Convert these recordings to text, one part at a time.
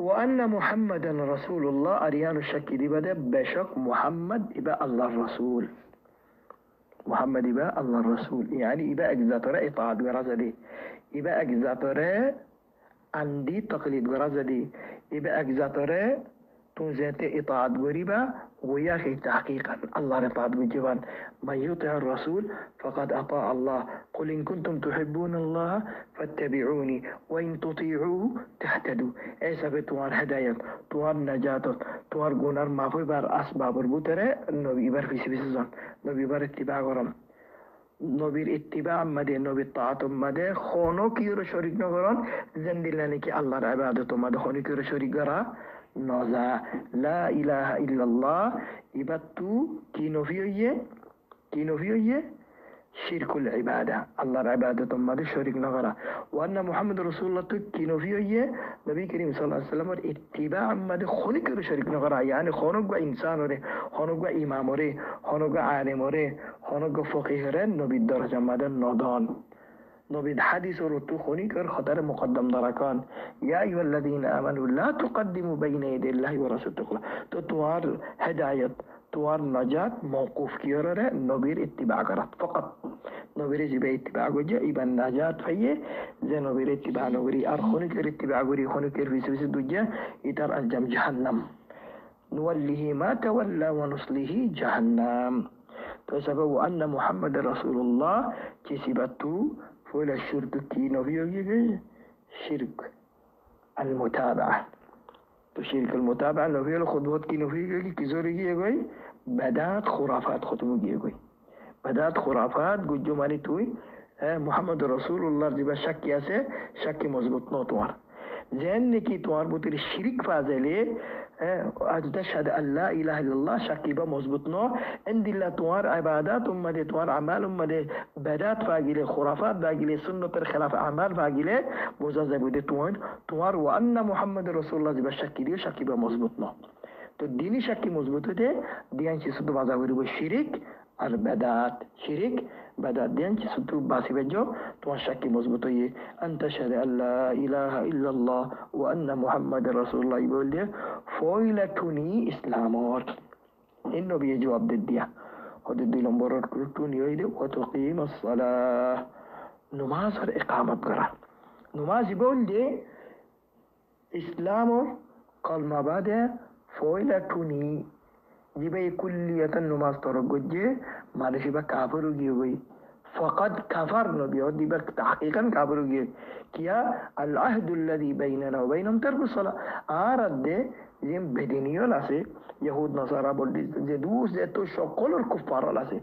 ওয়ান্না মুহাম্মাদান রাসূলুল্লাহ আরিয়ানু শাক্কি দিবাদে বেশক মুহাম্মদ ইবা আল্লাহর রাসূল। محمد يبقى الله الرسول يعني يبقى اجزاتره اطاعت غرزة دي يبقى اجزاتره عندي تقليد غرزة دي يبقى اجزاتره تنزيت اطاعت غريبة وياخي تحقيقا الله اطاعت بالجبان من يطع الرسول فقد اطاع الله قل ان كنتم تحبون الله فاتبعوني وان تطيعوه تهتدوا اي سبب توار هدايات توار نجات توار گونر مافوي بار اسباب البوتره النبي بار في سبيسزان نبی بر اتباع کرم নবীর ইত্তিবা আমাদের নবীর তাআত আমাদের কোনো কির শরীক নগরন জিন্দিল্লানি কি আল্লাহর ইবাদত আমাদের কোনো কির শরীক করা নজা লা ইলাহা ইল্লাল্লাহ ইবাতু কি নফিয়ে শিরকুল ইবাদা আল্লাহর ইবাদত আমাদের শরীক নগরা ওয়ান্না মুহাম্মদ রাসূলুল্লাহ তো কি নফিয়ে নবী করিম সাল্লাল্লাহু আলাইহি ওয়াসাল্লামের ইত্তিবা আমাদের কোনো কির শরীক নগরা yani খনক ইনসান ওরে খনক ইমাম ওরে খনক আলেম ওরে খনক ফকিহ রে নবীর দরজা আমাদের নদন নবীর হাদিস ওর তো খনিকর খতার মুকদ্দম দরাকান ইয়া আইয়ুহাল্লাযীনা আমানু লা তুকদ্দিমু বাইনা ইয়াদাইল্লাহি ওয়া রাসূলিহি তো তোমার হেদায়েত তোমার নাজাত মওকুফ কিয়রে নবীর ইত্তিবা করাত ফকত নবীর জিবে ইত্তিবা গজে ইবান নাজাত ফাইয়ে যে নবীর ইত্তিবা নবীর আর খনিকের ইত্তিবা গরি খনিকের বিশেষ দুজে ইতার আঞ্জাম জাহান্নাম নুওয়াল্লিহি মা তাওয়াল্লা ওয়া নুসলিহি জাহান্নাম তো সাবাব আন্না মুহাম্মদ রাসূলুল্লাহ কি সিবাতু فولا الشرك كي نوفيو يجي شرك المتابعة تو شرك المتابعة نوفيو الخطوات كي نوفيو يجي كزوري يجي بدات خرافات ختمو يجي بدات خرافات جو مالي توي محمد رسول الله جبا شك ياسه شك مضبوط نوتوار زين نكي توار بوتر الشرك فازلي أشهد أن لا إله إلا الله شكيبا مظبوطنا عند الله توار عبادات أمده توار أعمال أمده بدات فاقيله خرافات فاقيله سنة خلاف أعمال فاقيله مزازة بوده توار وأن محمد رسول الله زبا شكي ديو شكيبا مظبوطنا تو ديني شكي مظبوطه ده ديان چه سدو بازاوری بو شرك আর বেদাত শিরিক বেদাত দেন যে শুধু বাসি বেজো তোমার সাক্ষী মজবুত হয়ে আনতা শাহাদা আল্লা ইলাহা ইল্লাল্লাহ ওয়া আন্না মুহাম্মাদার রাসূলুল্লাহ বলে ফয়লাতুনি ইসলামর এই নবী জবাব দিয়া ওদের 2 নম্বর টুনি হইলে ওয়া তুকিমাস সালাহ নামাজ আর ইকামত করা নামাজ বললে ইসলামর কলমা বাদে ফয়লাতুনি জিবে কুল্লিয়াতান নামাজ তরক গজে মানুষ বা কাফির গিয়ে গই فقد كفر نبي ودي بك تحقيقا كفر গিয়ে কিয়া আল আহদুল্লাযী বাইনানা ওয়া বাইনাহুম তারকুস সালাহ আর দে যে বেদিনিয়ল আছে ইহুদ নাসারা বলদি যে দুস যে তো সকলের কুফার আছে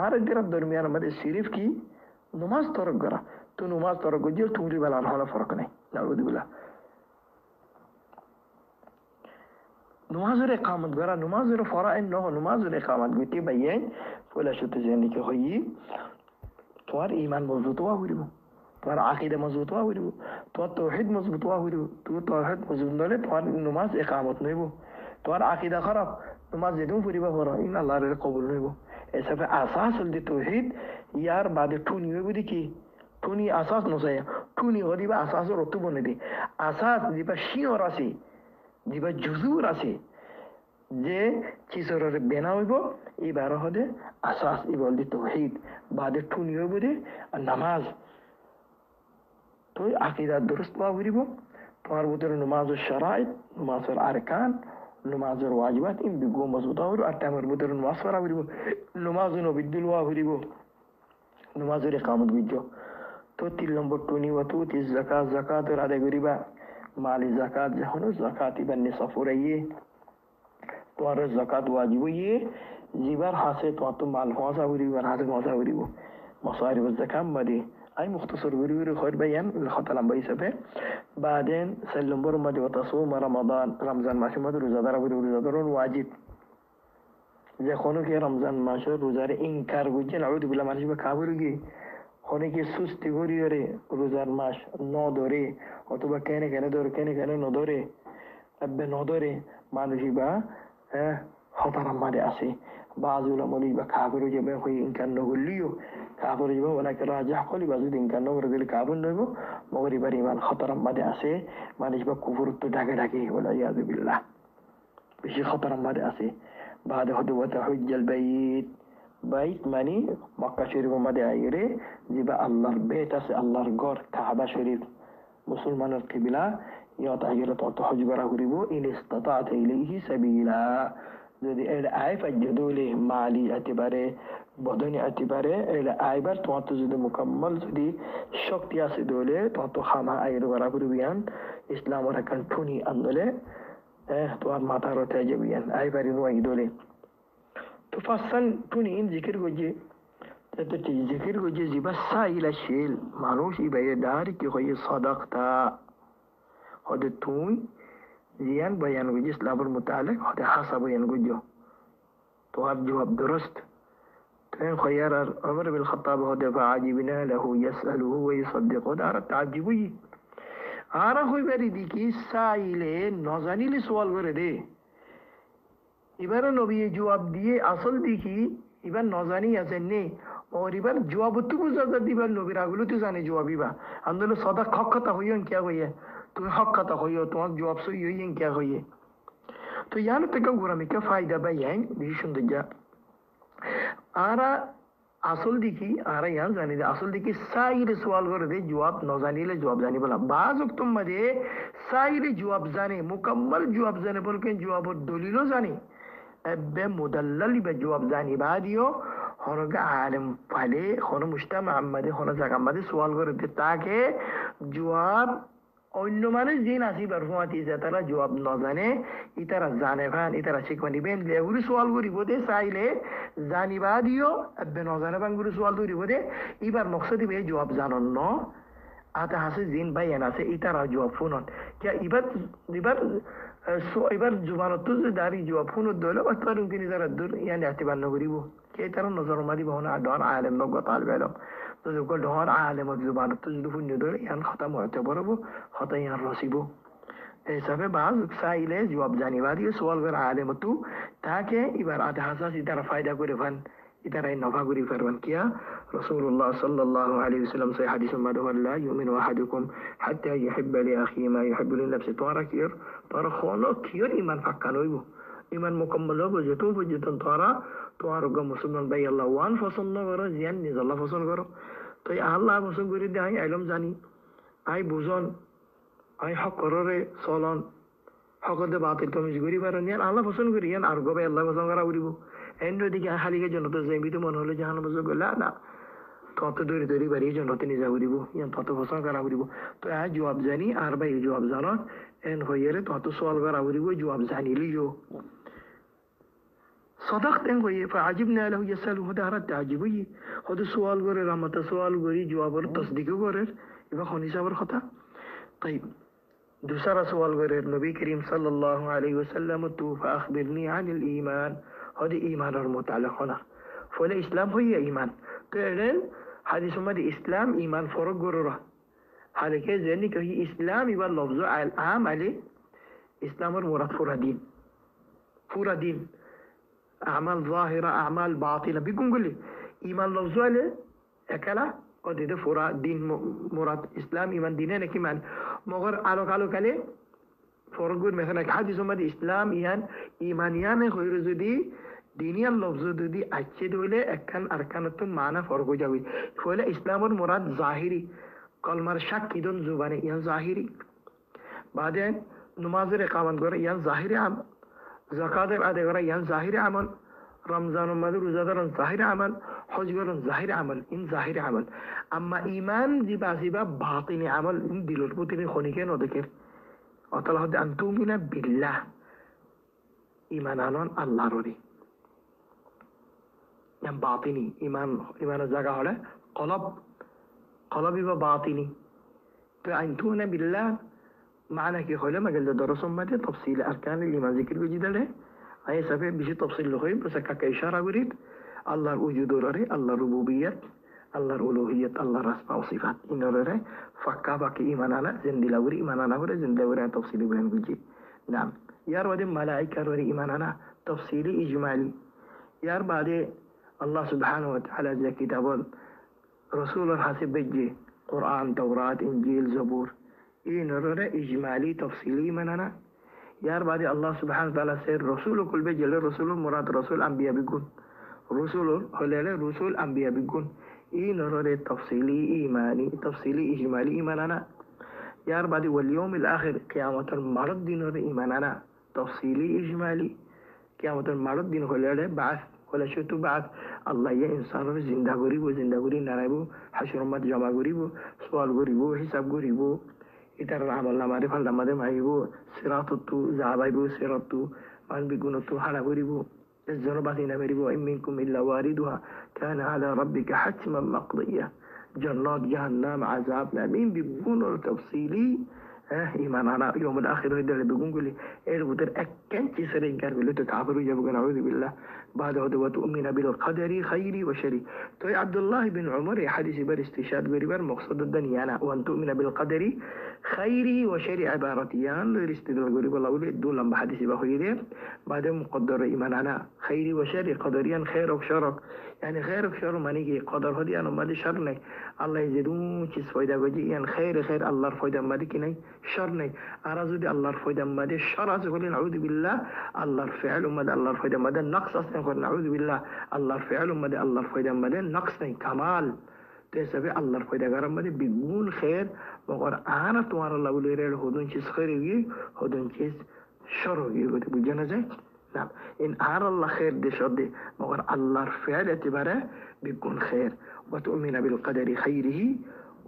আর এর দরমিয়ান আমাদের সিরিফ কি নামাজ তরক করা তো নামাজ তরক গজে তুমি বলার হলো ফরক নাই নাউযুবিল্লাহ نمازر إقامت غير نمازر فرائض نه نمازر إقامت بيتي بيان ولا شو تجاني كهيي توار إيمان مضبوط وهوريبو توار عقيدة مضبوط وهوريبو توار توحيد مضبوط وهوريبو توحيد مضبوط نله توار نماز إقامت نيبو توار عقيدة خراب نماز زدون فريبو فرا إن الله رضي قبول نيبو ऐसा फिर आसास दे तौहीद यार बाद ठूनी हुई बुद्धि की ठूनी आसास नोसाया ठूनी हो दिबा आसास रोतु बने दे आसास दिबा शी और आसी দিবা জুজুর আছে যে চিসরের বেনা হইব এই 12 হদে আসাস ইবল দি তাওহীদ বাদে ঠুনি হইব দে নামাজ তো আকীদা দুরুস্ত হইব তোমার ভিতরে নামাজের শরাইত নামাজের আরকান নামাজের ওয়াজিবাত ইন বিগো মজবুত হইব আর তামার ভিতরে নামাজ পড়া হইব নামাজুন বিদুল ওয়া হইব নামাজের ইকামত বিজো তো 3 নম্বর টুনি ওয়াতু তিস যাকাত যাকাতের আদায় করিবা माली ज़कात जहनो ज़कात इबन निसफुरये तोर ज़कात वाजिबये जिबार हासे तो माल होसा हुरी वर हासे होसा हुरी वो मसारिफ ज़कात मदे आई मुख्तसर हुरी खैर बयान खतलम बैसबे بعدين سلم برمد وتصوم رمضان رمضان मास में रोज़ादार हुरी रोज़ादारन वाजिब যে কোনো কে রমজান মাসের রোজার ইনকার গুজে নাউযু বিল্লাহ মানুষ বা খাবরুগি অনেকে সুস্তি করিয়ে রোজার মাস ন ধরে অথবা কেনে কেনে ন ধরে আব্বে ন ধরে মানুষই বা হতারাম মারে আসে বাজুলা মলি বা খাগরু যে হয়ে ইনকার নগলিও কাপড় যাব ওনাকে রাজা কলি বাজু দিন কান্ন করে দিলে কাপড় নইব মগরি বাড়ি ইমান খতরম বাদে আছে মানুষ বা কুকুর তো ডাকে ডাকে বলা ইয়াজুবিল্লাহ বেশি খতরম বাদে আছে বাদে হতে হতে হুজ্জাল বাইত বাইত মানে মক্কা শরীফ মাদে আইরে জিবা আল্লাহর বেত আছে আল্লাহর ঘর কাবা শরীফ মুসলমানের কিবলা ইয়াত আইরে তত হজ করা করিব ইন ইসতাতাত ইলাইহি সাবিলা যদি এর আয় ফাজ্জদুলে মালি একেবারে বদনে একেবারে এর আইবার তোমার তো যদি মুকাম্মল যদি শক্তি আছে দলে তত খামা আইরে করা করিবিয়ান ইসলামের এখন ঠুনি আন্দোলে তোমার মাথার ওঠে যাবিয়ান আইবারি নোয়াই দলে তো ফাসান টুনি জিকির গজে তো জিকির গজে জিবা সাইলা শেল মানুষ ইবাই দার কি হয় সাদাকতা হদে তুই জিয়ান বয়ান গজে ইসলামের মুতালিক হদে হাসা বয়ান গজে তো আপ জবাব درست تين خيار عمر بن الخطاب هدى فعجبنا له يسأله ويصدقه دار تعجبي আরা হইবারি দিকি সাইলে নজানিলে সওয়াল করে দে এবারে নবী জবাব দিয়ে আসল দেখি এবার নজানি আছে নে ওর এবার জবাব তো বুঝা দিবার নবীর আগুলো তো জানে জবাবিবা আন্দোলন সদা হক কথা হইয়ন কিয়া হইয়ে তুমি হক কথা হইয় তোমার জবাব সই হইয়েন কিয়া হইয়ে তো ইয়ান থেকে গোরামি কে ফায়দা বাই হ্যাং বেশি সুন্দর যা আরা আসল দেখি আরা ইয়ান জানি আসল দেখি সাইরে সওয়াল করে দে জবাব নজানিলে জবাব জানি বলা বাজ উক্তম মাঝে সাইরে জবাব জানে মুকাম্মল জবাব জানে বলকে জবাবর দলিলও জানে ابه مدللی به جواب زنی بعدیو خانوگه عالم فعلی خانو مجتمع عمده خانو زک عمده سوال کرده تاکه جواب অন্য মানুষ যে নাসি পারফরমাতি যে তারা জবাব না জানে ইতারা জানে ভান ইতারা শিখবানি বেন লেগুরি সওয়াল করিব দে চাইলে জানিবা দিও আবে না জানে ভান গুরি সওয়াল করিব দে এবার মকসদি বে জবাব জানন ন আতা হাসে জিন বাইন আছে ইতারা জবাব ফুনন কে এবার এবার জুবানত যে দাঁড়ি জবাব ফুনত দলে অথবা তিনি যারা দূর ইয়ানি আতিবার নগরিব কে তারা নজর মাদি বহনা ডন আলেম নগ তালবে আলম তো যখন ডন আলেম জুবানত যদি ফুন্য দলে ইয়ান খতম হতে পারবো খতা ইয়ান রসিব এই হিসাবে বাজ চাইলে জবাব জানিবা দিয়ে সওয়াল করে আলেম তু তাকে এবার আধা হাসাস ইতারা ফায়দা করে ফান ইতারাই নভা করি পারবেন কিয়া রাসূলুল্লাহ সাল্লাল্লাহু আলাইহি ওয়াসাল্লাম সেই হাদিসের মাধ্যমে আল্লাহ ইউমিনু আহাদুকুম হাত্তা ইউহিব্বা লি আখিহি মা ইউহিব্বু লিনাফসি তোরা খনো কিয়র ইমান পাক্কা নইব ইমান মুকাম্মল হবে যত পর্যন্ত তোরা মুসলমান ভাই আল্লাহ ওয়ান পছন্দ করো জিয়ান নিজ আল্লাহ পছন্দ করো তো আল্লাহ পছন্দ করে দিয়ে আই আইলম জানি আই বুঝন আই হক কররে চলন হকতে বাতিল তমিজ করি পারেন ইয়ান আল্লাহ পছন্দ করি ইয়ান আর গবে আল্লাহ পছন্দ করা উড়িব এন্ড দিকে হালিকে জনতা যাইবি মনে হলে জাহান বসে গেলা না তত দৌড়ি দৌড়ি বাড়ি জনতে নিজা উড়িব ইয়ান তত পছন্দ করা উড়িব তো আজ জবাব জানি আর ভাই জবাব জানন এন হইয়ারে তত সওয়াল করা উড়িব জবাব জানিলিও صدقت ان کوئی فعجبنا له يسأله دارت تعجبي هذا سوال করে রামতা সওয়াল করি জবাবের تصدیق করে এবার খনিসাবের কথা طيب दूसरा सवाल करे नबी करीम सल्लल्लाहु अलैहि वसल्लम तो فاخبرني عن الايمان هذا ايمان और मुताल्लिक होना फले इस्लाम होई ईमान तो एडन حدیث में इस्लाम ईमान फरक गररा हालांकि जनी कही इस्लाम इबा लफ्ज आम अली इस्लाम और मुराद पूरा दिन अमाल ظاهرة अमाल باطنة بيكون قولي إيمان لفظ عليه أكلا قد ده فورا دين مراد إسلام إيمان ديننا كمان مغر على كله فرقول مثلا حديث ما دي إسلام إيمانيان غير زدي دينيا لفظ دي أكيد ولا أكن أركانتهم معنا فرق جاوي فولا إسلام المراد ظاهري قال مر شك كيدون زبانة ظاهري بعدين نماز رقابن غير ظاهري عام زكاة أداء غير ظاهري عمل رمضان ومدر روزادار ظاهري عمل حج غير ظاهري عمل إن ظاهري عمل أما إيمان دي باسيبا باطني عمل إن دلور بوتني خونيكين وذكر وطلع هذا أن تؤمن بالله إيمان عنون الله روري يعني باطني إيمان الزكاة هلا قلب يبقى باطني فأن تؤمن بالله معنى كي خلا ما قال درس ماده تفصيل أركان الإيمان ذكر وجد له أي سبب بيجي تفصيل لخيم بس كإشارة وريد الله وجود رأي الله ربوبية الله ألوهية الله أسماء وصفات إن رأي فكا باقي إيماننا زند لوري إيماننا ورا زند لوري تفصيل بين وجي نعم يار ودي ملائكة وري إيماننا تفصيل إجمالي يار بعد الله سبحانه وتعالى ذا كتاب رسول الحاسب بجي قرآن توراة إنجيل زبور إيه نرى إجمالي تفصيلي مننا يار بعد الله سبحانه وتعالى سير رسول كل بجي رسول المراد رسول أنبياء بيكون رسول هلال رسول أنبياء بيكون إيه نرى تفصيلي إيماني تفصيلي إجمالي إيماننا يار بعد واليوم الآخر قيامة المرد دين إيماننا تفصيلي إجمالي قيامة المرد دين هلال بعث ولا شتو بعث الله يا إنسان زنده غريبو زنده غريب نرايبو حشر مات جمع غريبو سؤال غريبو حساب غريبو إتر العمل لما رفع لما دم عيبو صراط زعبايبو صراط من بيكون حالا غريبو الزربات نبريبو إن منكم إلا واردها كان على ربك حتما مقضية جنات جهنم عذاب مين بيكون تفصيلي إيمان أنا يوم الآخر هذا اللي بيقول لي بدر أكن تسرين كان بيلو تكعبروا يبقى نعوذ بالله بعد هذا وتؤمن بالقدر خيري وشري تو عبد الله بن عمر حديث بر استشهاد بريبر مقصد الدنيا أنا وأن تؤمن بالقدر خيري وشري عبارتيان الاستدلال غريب الله ولي دول لما حديث بخيره بعد مقدر إيمان أنا خيري وشري قدريان خير وشرك يعني خير وشر مانيجي قدر هدي أنا ما دي شر نه الله يزيدون چیز فایده بجی يعني خير الله فایده ما دي كني شر نه أرازو دي الله فایده ما دي شر از كل نعوذ بالله الله فعل ما دي الله فایده ما دي نقص أصلا كل نعوذ بالله الله فعل ما دي الله فایده ما دي نقص نه كمال تسبب الله فایده غرام ما دي بيقول خير مگر أنا توار الله بولي ريال هدون چیز خير يجي هدون چیز شر يجي بده بجنا زي نعم إن أرى الله خير دي شد مگر الله فعل اعتباره بيكون خير وتؤمن بالقدر خيره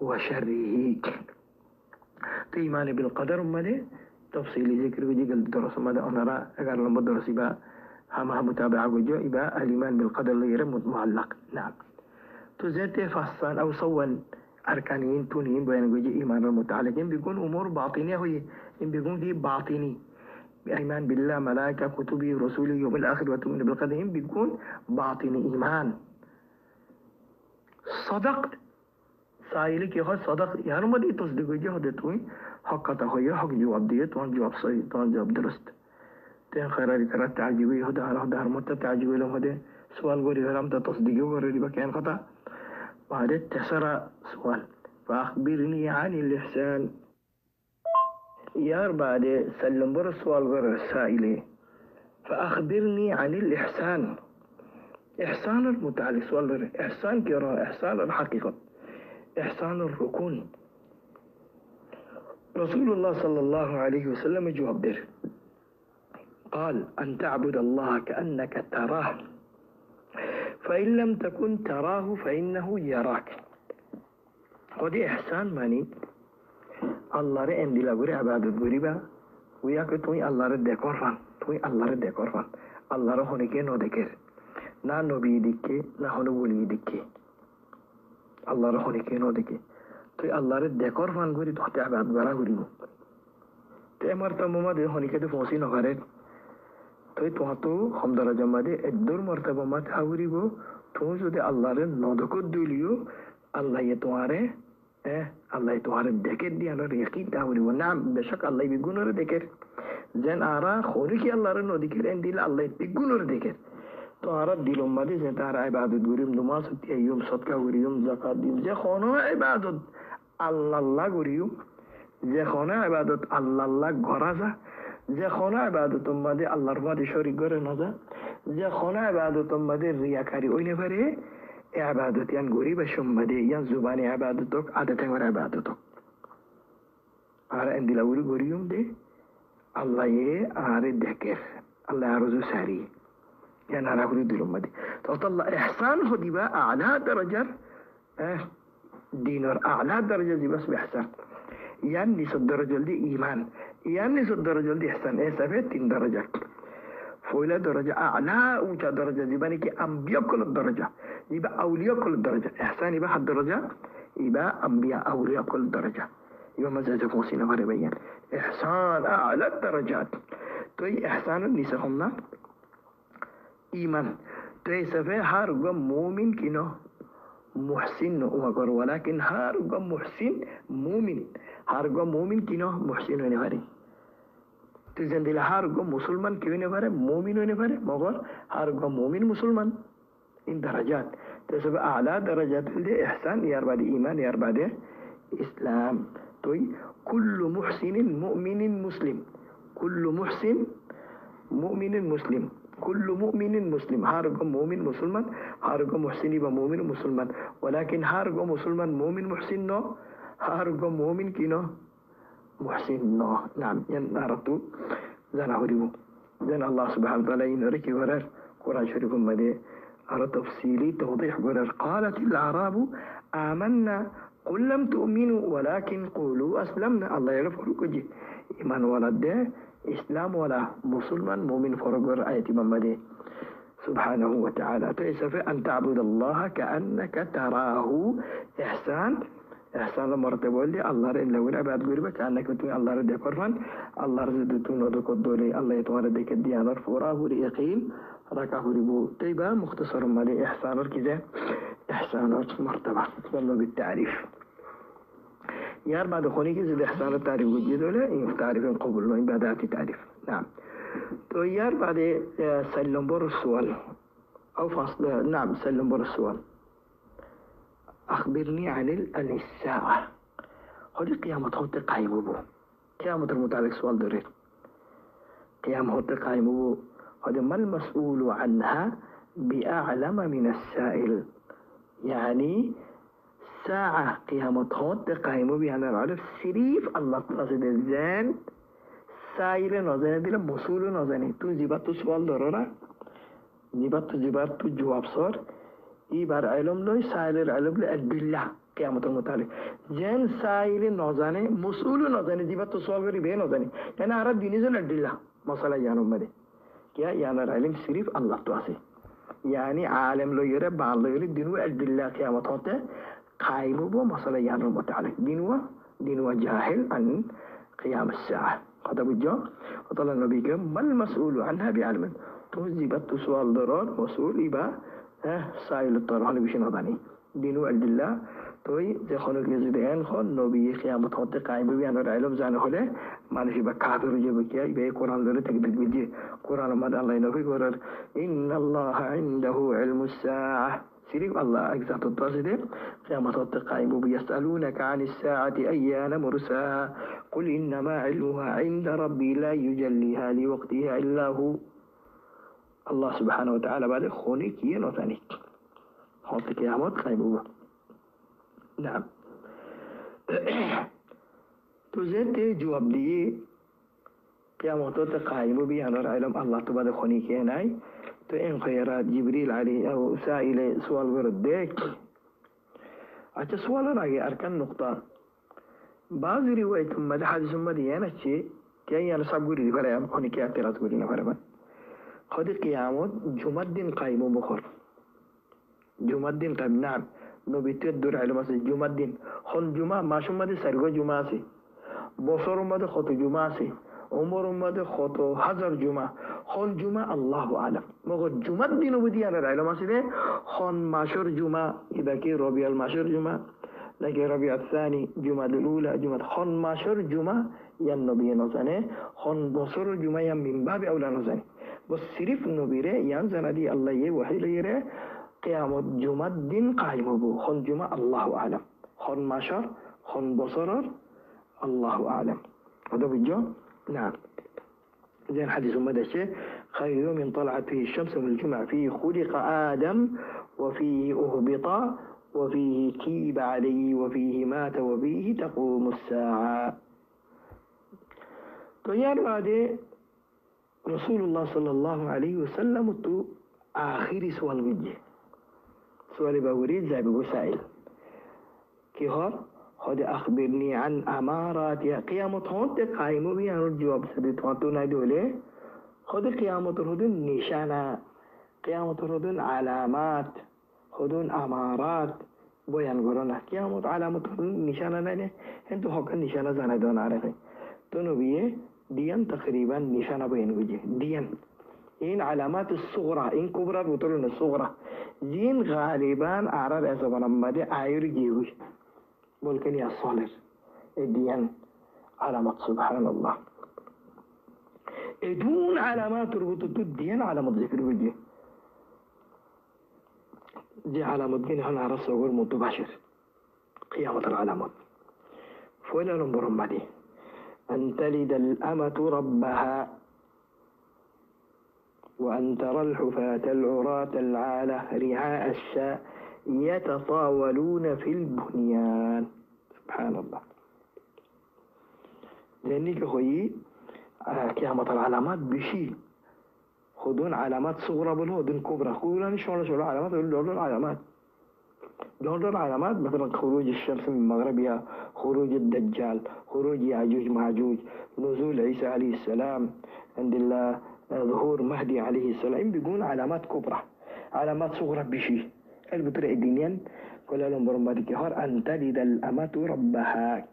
وشره تيمان بالقدر مده تفصيل ذكر وجي قل درس مده أنا أقول لما درس يبقى هم متابعة وجو يبقى الإيمان بالقدر غير معلق نعم تزيد فصل أو صون أركانين تونين بين وجي إيمان المتعلقين بيكون أمور باطنية هي إن بيكون في باطني بإيمان بالله ملائكة كتبه رسوله يوم الآخر وتؤمن بالقدر بيكون باطني إيمان صدقت سائل کی خود صدق یار مدی تصدیق ہوئی ہو دیتوئی حق کتا ہوئی حق جواب دیے تو جواب صحیح تو جواب درست تین خیراری کرا تعجبی ہو دار مت تعجبی لهم ده سؤال غوري هرم تصديق غوري بكان خطا بعد تسرى سؤال فأخبرني عن الإحسان يار بعد سلم بر سؤال غير السائل فأخبرني عن الإحسان إحسان المتعلق سؤال غير إحسان كرا إحسان الحقيقة إحسان الركون رسول الله صلى الله عليه وسلم جواب در قال أن تعبد الله كأنك تراه فإن لم تكن تراه فإنه يراك ودي إحسان ماني الله رأيم دي لغوري عبادت غريبا وياك توي الله رد كورفان توي الله رد كورفان الله رهوني كي نو دكير نا نبي دكي نا هنو ولي دكي الله رهوني كي نو دكي توي الله رد كورفان غوري تحت عبادت غرا غريبو تأمر تموما دي هوني كده فوسي نغارد توي تو هم درجة ماده الدور مرتبة ما تحوري بو تو جو دي الله رن نودكو دوليو الله يتواره الله يتواره دكر دي أنا يقين تحوري ونعم بشك الله بيقول له دكر زين أرا خوري كي الله رن نودكر عندي لا الله بيقول له دكر تو أرا ديلهم ماده زين تارا عبادة غوريم نماز تيوم صدقة غوريم زكاة ديم زي خانو عبادة الله غوريم زي خانو عبادة الله غرازة زي خانه عبادت ماده الله رماده شوری گره نزا زي خانه عبادت ماده ریاکاری اوی نفره عبادت یان گوری بشم ماده یان زبانی عبادتک عادتن ور عبادتک آره اندی لوری گوریوم ده الله يه آره دکر الله عرضو ساری یان آره گوری دلوم ماده تو الله احسان هو دي بقى اعلى درجة دينار اعلى درجة دي بس بإحسان يعني الدرجة دي إيمان يعني الدرجة دي إحسان سافت 3 درجات فولا درجة أعلى وجه درجة يبقى كي أنبياء كل الدرجة يبقى أولياء كل الدرجة إحسان يبقى حد درجة يبقى أنبياء أولياء كل الدرجة يبقى مزاج فوسينا غريبين إحسان أعلى الدرجات توي إحسان النساء همنا إيمان توي سافت هارغا مؤمن كينو محسن ومقر ولكن هارغا محسن مؤمن هارغا مؤمن كينو محسن ونفري تزند له هارغا مسلمان كينو نفري مؤمن ونفري مقر هارغا مؤمن مسلمان إن درجات تسبب أعلى درجات الإحسان يربى إيمان يربى إسلام. توي كل محسن مؤمن مسلم، كل محسن مؤمن مسلم، كل مؤمن مسلم. هارجو مؤمن مسلمان، هارجو محسن مؤمن مسلمان، ولكن هارجو مسلمان مؤمن محسن نو، هارجو مؤمن كينو محسن نو. نعم ين أردت زنا هريبو زين الله سبحانه وتعالى ينرك ورر قرآن شريف مدي أرى تفصيلي توضيح ورر. قالت الأعراب آمنا قل لم تؤمنوا ولكن قولوا أسلمنا. الله يغفر كجي إيمان ولد إسلام ولا مسلمان مؤمن فرقر آية مدي سبحانه وتعالى. تيسف أن تعبد الله كأنك تراه إحسان. إحسان مرتبة لي الله رأي لو العباد قربك كأنك تقول الله رد قرفان الله رد تون ودك الدولي الله يتوارد ديك الديانة فراه ليقين ركاه ربو. تيبا مختصر مالي إحسان كذا إحسان مرتبة والله بالتعريف يار بعد خوني كذا إحسان التعريف وجد ولا تعريف قبول ما بدأت تعريف. نعم تو يار بعد سلم بر السؤال أو فصل. نعم سلم بر السؤال أخبرني عن الساعة. هذه قيامة هوت قائمة بو قيامة المتعلق سؤال درير قيامة هوت قائمة بو. هذا ما المسؤول عنها بأعلم من السائل. يعني ساعة قيامة هوت قائمة بو يعني العرف سريف الله قصد الزين سائل نظني دل مسؤول نظني تو زبط سؤال درورا زبط جواب صار إيبار علم لوي سائل العلم لأدلة قيامة المتعلق جن سائل نظني مسؤول نظني زبط سؤال غير بين نظني يعني عرب ديني زن أدلة مسألة يعني مدي كيا يعني العلم سريف الله تواسي يعني عالم لو يرى بعض لو يرى دينو أدلة قيامة هوت قائم بو مسألة يعني المتعلق دينو جاهل عن قيام الساعة. هذا بجو وطلع النبي كم ما المسؤول عنها بعلم توزيبت سؤال ضرر مسؤول إبا سائل الطرح اللي بيشين هذاني دينو الدلة توي زي خلق يزيدين خل نبي قيامة هوت قائم بو يعني العلم زانه هله ما نشي بكافر وجبكيا يبقى القرآن ذره تكذب بيجي القرآن ما الله ينفي قرر إن الله عنده علم الساعة سيرك الله أجزاء التصدق قيامة هوت قائم بو يسألونك عن الساعة أيان مرساها قل إنما علمها عند ربي لا يجليها لوقتها إلا هو. الله سبحانه وتعالى بعد خونك ينوثانيك هوت قيامة قائم بو. نعم تو زيت جواب دي قيامة هوت قائم بو يعني العلم الله تبارك خونك يناي تو إن خيرات جبريل عليه أو سائل سؤال وردك أجا سؤال راجع أركان نقطة بعض رواية مدى حديث مدى يعني شيء كي أنا سأقول لي فلا يام خوني كي أعتراض قولي نفرما خد قيامة جمعة دين قائم بخور جمعة دين قائم. نعم نبيت الدور على مسجد جمعة دين خل جمعة ما شو مدى سرقة جمعة سي بصر مدى خطو جمعة سي عمر مدى خطو هزار جمعة خل جمعة الله أعلم مغد جمعة دين بدي أنا على مسجد خن ماشور جمعة إذا كي ربيع الماشور جمعة لكن ربيع الثاني جمعة الأولى جمعة خن ماشور جمعة ين نبي نزنه خن بصر جمعة ين من باب أولى نزنه بس صرف نبيره ين زندي الله يوحي ليره قيامة جمعة دين قائم بو خن جمعة الله أعلم خن ماشور خن بصر الله أعلم. هذا بيجو. نعم زين حديث مدى شيء خير يوم طلعت فيه الشمس من الجمعة فيه خلق آدم وفيه أهبط وفيه كيب عليه وفيه مات وفيه تقوم الساعة. طيار بعد رسول الله صلى الله عليه وسلم تو آخر سؤال بيجي سؤال بوريد زي بسائل كي هو خد أخبرني عن أمارات يا قيامة هون قائمة بيان الجواب سديت هاتو نادولة خد قيامة هدون نشانة قيامة هدون علامات هدون أمارات بيان قرنا قيامة علامة هدون نشانة نانه هنتو حقا نشانة زانا دون عارفين تنبيه ديان تقريبا نشانة بيان وجه ديان إن علامات الصغرى إن كبرى بطلون الصغرى دين غالبا أعرار أسابنا مدى آير جيوش بولكن يا صالر الديان علامات سبحان الله دون علامات ربط الديان علامات ذكر وجه. যে আলামত গিন হন আর সগর মতো বাসের কিয়ামতের আলামত ফয়লা নম্বর মাদি أن تلد الأمة ربها وأن ترى الحفاة العراة العالة رعاء الشاء يتطاولون في البنيان سبحان الله لأنك هي كيامة العلامات بشي خذون علامات صغرى بالهدن كبرى خذون شو علامات دول علامات دول علامات مثلا خروج الشمس من مغربها خروج الدجال خروج ياجوج ماجوج نزول عيسى عليه السلام عند الله ظهور مهدي عليه السلام بيكون علامات كبرى علامات صغرى بشي البطريق الدينيا كل لهم برمبادي كهار أن تلد الأمة ربها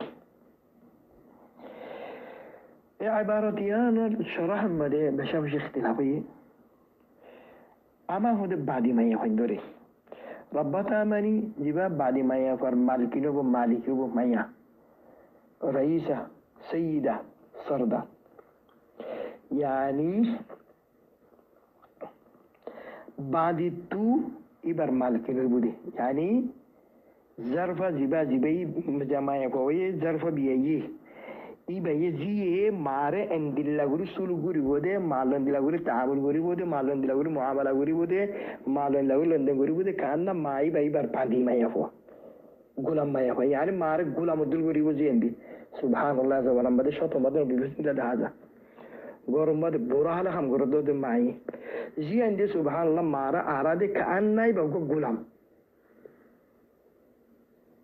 عبارتيان الشرح مدى بشافش اختلافي أما هو بعد ما يخين دوري ربتا مني جباب بعد ما يفر مالكينو بمالكيو بمايا رئيسة سيدة سردة يعني بعد تو إبر مالكينو بودي يعني ظرفة زبا زباي جماعة قوية ظرفة بيئيه ইবাইয়ে জিয়ে মারে এন্দিল্লা গুরি সুলু গুরি বোদে মালন দিলা গুরি তামুল গুরি বোদে মালন দিলা গুরি মুআমালা গুরি বোদে মালন লাগু লন্ডন গুরি বোদে কান্না মাই by bar Padi মাইয়াফো Golam মাইয়াফো yani মারে গোলাম উদ্দুল গুরি বোজি এন্দি সুবহানাল্লাহ জবানাম বাদে শত মাদর বিবিসমিল্লাহ দাহাজা গরম বাদে বোরা হালা হাম গর দে মাই জি এন্দি সুবহানাল্লাহ মারা আরাদে কান্নাই বাগো গোলাম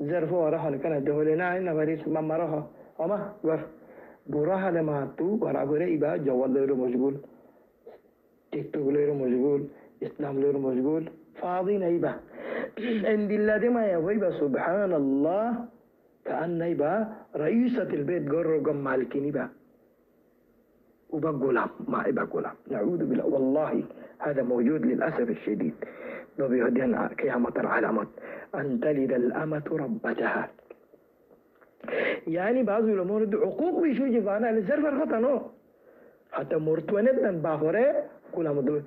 জারফো আরা হন কানা দহলে না না বারিস মামারা হ أما غر بوراها لما تو غرا غره إبا جوال ليرو مشغول تيك توك ليرو مشغول إسلام ليرو مشغول فاضي نيبا عند الله دي ما يبا سبحان الله كأن يبا رئيسة البيت غر غم مالكين يبا وبا غلام ما يبا غلام نعوذ بالله والله هذا موجود للأسف الشديد لو بيهدينا قيامة العلامات أن تلد الأمة ربتها يعني بعض الأمور عقوق بيشو جفانا لزر فرقتانو حتى مرتونت من بافره كلها مدلو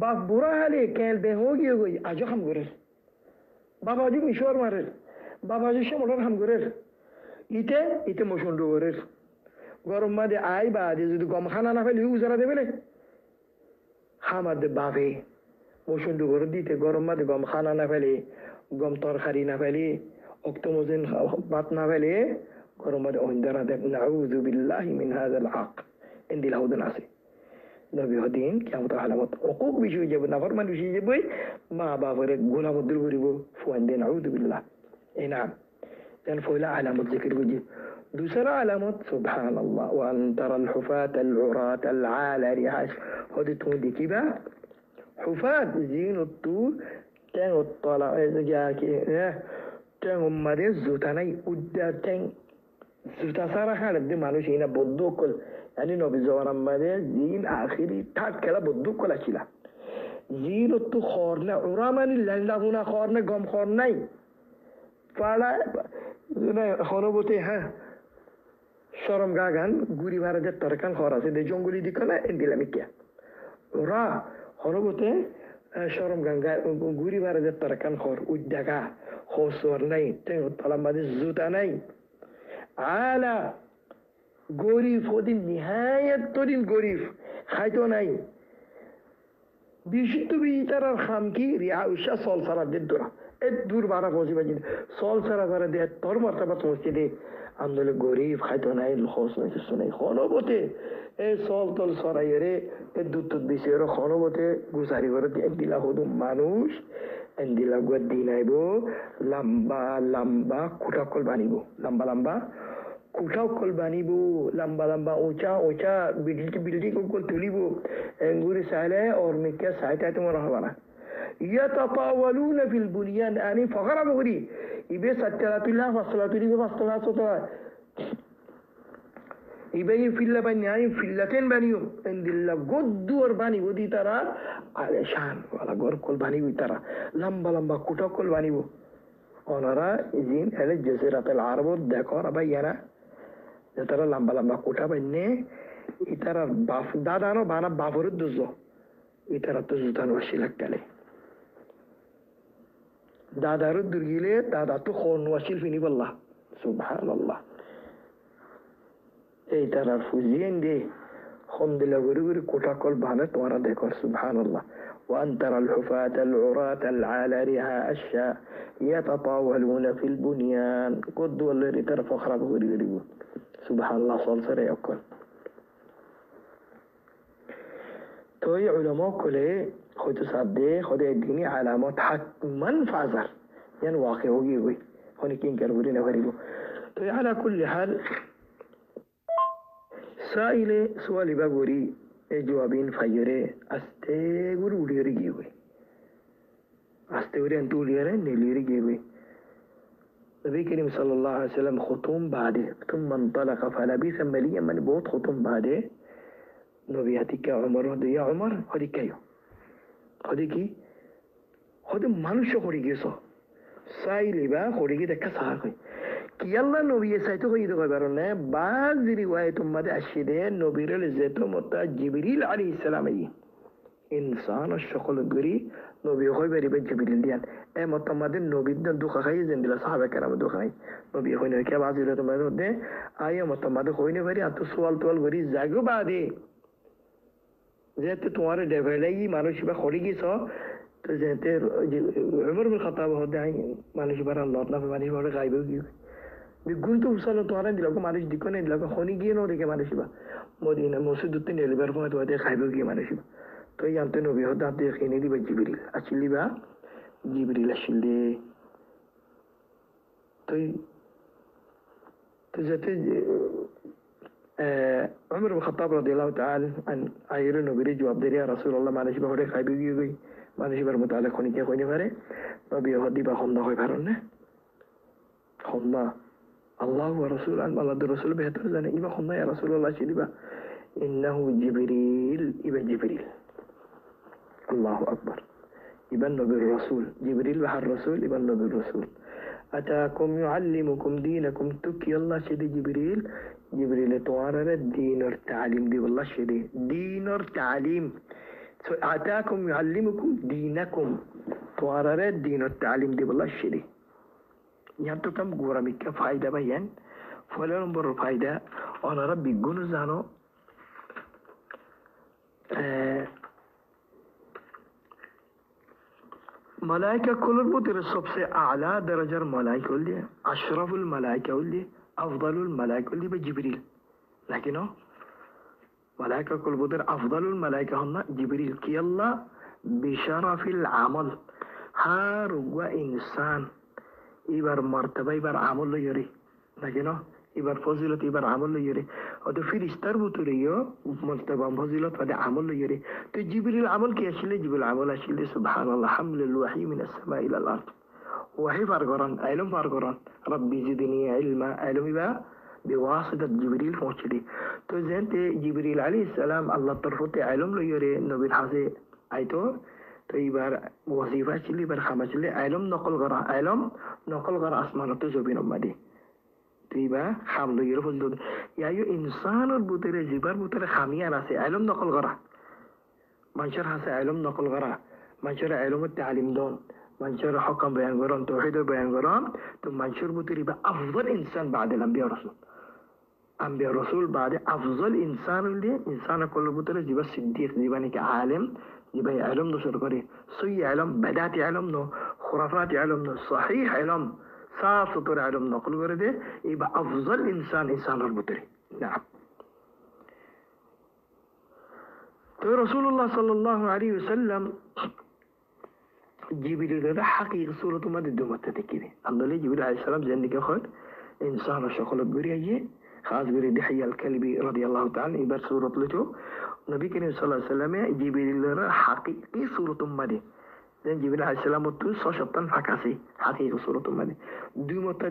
باف بوراها لي كان بهوغي يغوي أجو خم غرر بابا جو مشوار مارر بابا جو شمولر خم غرر إيته مشوندو غرر গরম মাদে আই বাদে যদি গম খানা না ফেলে উজারা দেবেলে হামাদ বাফে মশুন্ডু ঘর দিতে গরম মাদে গম খানা না ফেলে গম তরকারি না ফেলে অক্টোমোজেন বাত না ফেলে গরম মাদে অন্দারা দেখ নাউযু বিল্লাহি মিন হাযাল হক ইনদিল হাউদান আছে নবী হদিন কিয়ামত আলামত হুকুক বিষয় যাব নাফরমান বিষয় যাব মা বাবারে গোলামদুল করিব ফুয়ান দেন নাউযু বিল্লাহ ইনাম দেন ফয়লা আলামত জিকির বুঝি دوسرا علامات سبحان الله وأن ترى الحفاة العراة العالة رعاش هذه تون دي كيبا حفاة زين الطول تن الطلع جاكي تن مدى زوتاني ودا تن زوتا سارا خالد دي مالوش هنا بدو كل يعني نبي زوانا مدى زين آخري تاك كلا بدو كل أشيلا زين الطول خورنا عراماني لن هنا خورنا قم خورناي فلا خانوبوتي ها শরম গাগান গুড়ি ভাড়াদের তরকান খর আছে দে জঙ্গলি দিক না এন্দিলামিকিয়া ওরা হরবতে শরম গাঙ্গা গুড়ি ভাড়াদের তরকান খর উদ্দাগা হোসর নাই তেন তালামাদি জুতা নাই আলা গরিব হদিন নিহায়াত তরিন গরিব খাইতো নাই বিশুদ্ধ বিতারার খাম কি রিয়া উষা সল সারা দেদুরা এ দূর বাড়া পৌঁছে বাজি সল সারা করে দে তোর মর্তবা পৌঁছে দে আন্দোলন গরিব খাইতো নাই খোঁজ নাই কিছু নাই খনবতে এই চল তল চৰাইৰে এই দুধ দিছে আৰু খনবতে গুচাৰি ঘৰত দিলা সদু মানুষ দিলা গুৱাত দি নাইব লম্বা লম্বা খুটাকল বানিব লম্বা লম্বা খুটাকল বানিব লম্বা লম্বা উঁচা উঁচা বিল্ডিং কল তুলিব এঙ্গুৰি চাইলে অৰ্মিকা চাইটা তোমাৰ হবা না يتطاولون في البنيان يعني فقرا بغري يبي ستلات الله فصلات الله فصلات الله يبي في الله بنيان في اللتين بنيهم عند الله قدور بني ودي ترى على شان ولا غور كل بني ترى لمبا لمبا كوتا كل بني بو ونرى إذن على جزيرة العرب دكور بيانا ترى لمبا لمبا كوتا بني ترى باف دادانو بانا بافورد دوزو ترى تزوتان وشيلك تلي দাদারও দূর গেলে দাদা তো খন ওয়াসিল ফিনি বললা সুবহানাল্লাহ এই তারার ফুজিয়েন দে খন দিলা গরি গরি কোটা কল ভানে তোমরা দেখো সুবহানাল্লাহ وأن ترى الحفاة العراة العالى رها الشاء يتطاولون في البنيان قد والذي ترى فخر بغري غري سبحان الله صل سر يقول توي علماء كله خود صدق خود الديني علامات حتما فازر يعني واقع وجيوي هوني كين كربوري نفريبو توي على كل حال سائل سؤال بغوري جوابين فايره استه غور وديري گيوي استه وري انتو ليره نيليري گيوي النبي كريم صلى الله عليه وسلم خطوم بعده ثم انطلق فلبث مليا من بوت خطوم بعده نبياتك عمر يا عمر خدي كيو خدي كي خدي মানুষ করে গেছো সাইলিবা করে গিয়ে দেখা সাহায্য কিয়াল্লা নবী সাইতো হইতে কইবারো না বাজ রিওয়ায়াত উম্মতে আশিদে নবীর যেত মতা জিবরিল আলাইহিস সালাম ইনসান সকল গরি নবী কইবারি বে জিবরিল দিয়ান এ মত আমাদের নবীর দুঃখ খাই জেন্দিলা সাহাবা কেরাম দুঃখ খাই নবী কইনে কে বাজ রিওয়ায়াত তোমাদের দে আয়া মত আমাদের কইনে পারি আত সওয়াল তোয়াল গরি জাগো বাদে যেতে তোমার ডেভেলাই মানুষ বা খড়ি গিছ তো যেতে উমর বিন খাত্তাব হদাই মানুষ বার আল্লাহ তাআলা মানুষ বড় গাইবে কি বিগুন তো উসালো তোরা দিল মানুষ দিকনে দিল খনি গিয়ে নো দেখে মানুষ বা মদিনা মসজিদ উত্তে নেলিবার সময় তো খাইবে কি মানুষ বা তো ইয়ান্তে নবী হদা দেখে নি দিবা জিবরিল আসিলিবা জিবরিল আসিলে তো তো যেতে عمر بن الخطاب رضي الله تعالى عن عير نبي جواب دريا رسول الله ما نشبه هره خايبي گي ما نشبه متعلق خوني كي خوني فاره نبي هدي با خوندا خوي فارن خوندا الله ورسول الله الرسول بهتر زنه إبا خوندا يا رسول الله شديبا إنه جبريل إبا جبريل الله أكبر إبا النبي الرسول جبريل بحر الرسول إبا النبي الرسول أتاكم يعلمكم دينكم تكي الله شدي جبريل جبريل توارر الدين والتعليم دي والله شدي دين والتعليم أتاكم يعلمكم دينكم توارر الدين والتعليم دي والله شدي यहाँ तो कम गोरा में क्या फायदा भाईयान फलन नंबर फायदा और रब्बी गुण जानो मलाइका कुलर बुतिर सबसे आला दर्जर मलाइका होल दिए अशरफुल मलाइका होल दिए अफदलुल मलाइका होल दिए जिब्रील लेकिन हो मलाइका कुल बुतिर अफदलुल मलाइका होना जिब्रील की अल्लाह बिशरफिल अमल हर व इंसान এবার মর্তবা এবার আমল লইরে নাকি এবার ফজিলত এবার আমল লইরে অত ফিরিস্তার ভিতরেও মর্তবা ফজিলত বাদে আমল লইরে তো জিবরিল আমল কি আসলে জিবরিল আমল আসলে সুবহানাল্লাহ হামলুল ওয়াহি মিনাস সামা ইলা আল আরদ ওয়াহি পার করান ইলম পার করান রব্বি জিদনি ইলমা ইলমিবা বিওয়াসিতাত জিবরিল পৌঁছলি তো যেতে জিবরিল আলাইহিস সালাম আল্লাহ তরফতে ইলম লইরে নবীর হাতে আইতো তো এবার ওয়াজিফা ছিল এবার খামা ছিল আইলম নকল করা আসমানতে জবিন মাদি তো এবার খাম লইয়ের ফল ইয়ায়ু ইনসানের ভিতরে জিবার ভিতরে খামিয়ান আছে আইলম নকল করা মানুষের হাসে আইলম নকল করা মানুষের আইলমের তালিম দন মানুষের হকাম বয়ান করন তৌহিদ বয়ান করন তো মানুষের ভিতরে এবার আফজল ইনসান বাদে আম্বিয়া রসুল বাদে আফজল ইনসান হলে ইনসান কলের ভিতরে জিবা সিদ্দিক জিবা নাকি আলেম يبقى علم نصر قري صي علم بدات علم نو خرافات علم نو صحيح علم صاف سطور علم نقل ورده يبقى أفضل إنسان البطري نعم تو رسول الله صلى الله عليه وسلم جبريل ده حقيقة سورة مدد دومت تكيدي الحمد لله جبريل عليه السلام زندك أخذ إنسان الشخص البري خاص بري دحية الكلبي رضي الله تعالى يبقى سورة لتو নবী করিম সাল্লাল্লাহু আলাইহি ওয়াসাল্লামে জিবরিলের হাকিকি সূরত উম্মাদে দেন জিবরিল আলাইহিস সালাম তো 6 সপ্তাহ ফাঁকাছে হাকিকি সূরত উম্মাদে দুই মত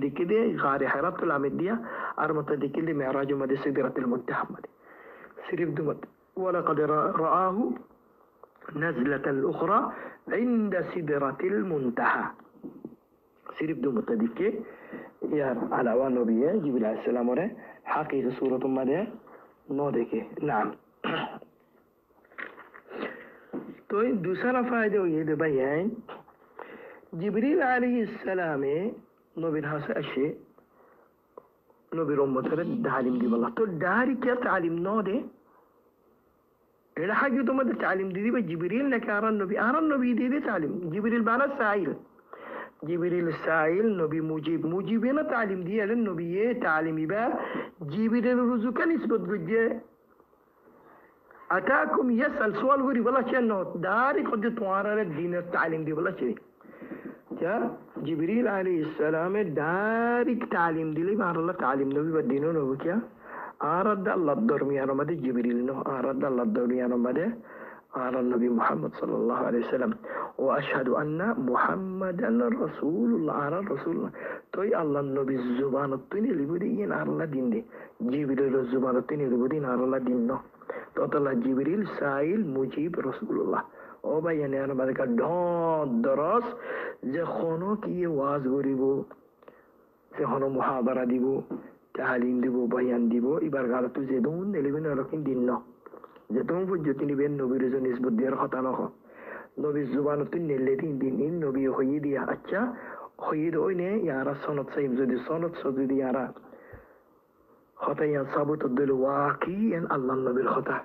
দিকে দে গারে হিরাতুল আমিদিয়া আর মত দিকে দে মিরাজ উম্মাদে সিদরাতুল মুনতাহা উম্মাদে সিরিফ দু মত ولقد رآه نزلة أخرى عند سدرة المنتهى সিরিফ দু মত দিকে ইয়ার আলাওয়া নবী জিবরিল আলাইহিস সালাম রে হাকিকি সূরত উম্মাদে नो देखे नाम तो दूसरा फायदा ये दे भाई है জিবরিল আলাইহিস সালামে নবীর হাসে আসে নবীর উম্মতের তালিম দিবলা তো ডারি কে তালিম ন দে এটা হাগে তোমাদের তালিম দিয়ে দিবে জিবরিল নাকি আরান নবী দিয়ে দে তালিম জিবরিল বানা সাইল জিবরিল সাইল নবী মুজিবে না তালিম দিয়ে এলেন নবী তালিম ইবা জিবরিল রুজুকে নিসবত গুজে আতাকুম ইয়াসাল সুয়াল করি বলা কেন দারি কদ তোমার দিনের তালিম দিয়ে বলা চে क्या जिब्रील अलैहिस्सलाम डायरेक्ट तालीम दिली मारला तालीम नबी बदीनो नो क्या आरद अल्लाह दरमियान मदे जिब्रील नो आरद अल्लाह दरमियान मदे आरद नबी मुहम्मद सल्लल्लाहु अलैहि वसल्लम व अशहदु अन्ना मुहम्मदन रसूलुल्लाह आरद रसूलुल्लाह तो अल्लाह नबी जुबान तुनी लिबुदी इन अल्लाह दिन दे जिब्रील जुबान तुनी लिबुदी अल्लाह दिन नो तो अल्लाह जिब्रील साइल मुजीब रसूलुल्लाह ओ भाई यानी आना बात का ढोंग दरस जे खानों की ये वाज गरीबो जे खानों मुहावरा दिबो तालीम दिबो बयान दिबो इबार गाल तू जे दोन नेलिबिन रखिन दिन न जे तुम वो ज्योतिनी बेन नबी रजो निस्बत दिया रखता ना हो नबी जुबान तू नेले दिन इन नबी होई दिया अच्छा होई दो इन्हें यारा सोनत सही जुदी सोनत सजुदी यारा खता यार साबुत दिल वाकी इन अल्लाह नबी खता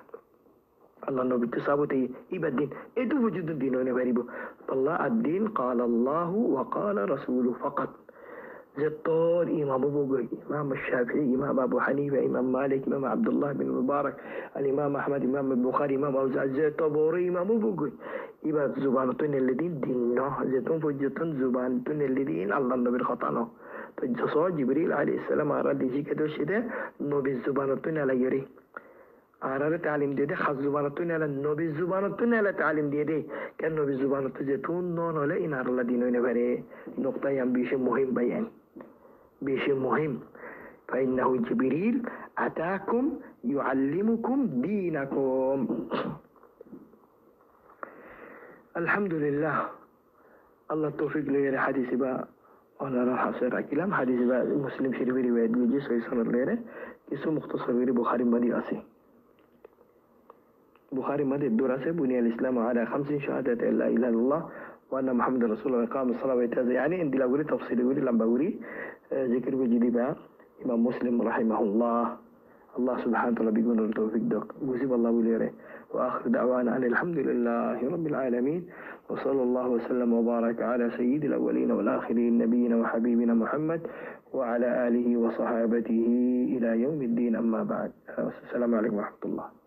الله نبي تسابوتي يبدين إدو وجود الدين وين غريبه الله الدين قال الله وقال رسوله فقط زطور إمام أبو بكر إمام الشافعي إمام أبو حنيفة إمام مالك إمام عبد الله بن المبارك الإمام أحمد إمام البخاري إمام أوزاعي زطبوري إمام أبو بكر يبقى زبانتون الذين ديننا زيتون فوجتون زبانتون الذين الله نبي الخطانه فجسوا جبريل عليه السلام أراد يجي كده شده نبي زبانتون على يري आरारे तालीम दे दे खास जुबानत तो नेला नबी जुबानत तो नेला तालीम दे दे क्या नबी जुबानत तो जेतून नॉन होले इन आरला दिनों ने भरे नुक्ता यम बीशे मुहिम बयान बीशे मुहिम فإنه جبريل أتاكم يعلمكم دينكم الحمد لله الله توفيق لي حديث با أنا راح أصير أكلم حديث با مسلم شريف رواية بيجي سوي سنة ليرة كيسو مختصر غير بخاري مدي أسي بخاري مدى الدراسة بني الإسلام على 5 شهادة لا إله إلا الله وأن محمد رسول الله قام الصلاة ويتازي يعني عندي لا تفصيل أقولي لما بقولي ذكر وجدي بقى إمام مسلم رحمه الله الله سبحانه وتعالى بيقول التوفيق دوك وزيب الله وليره وآخر دعوانا أن الحمد لله رب العالمين وصلى الله وسلم وبارك على سيد الأولين والآخرين نبينا وحبيبنا محمد وعلى آله وصحابته إلى يوم الدين أما بعد السلام عليكم ورحمة الله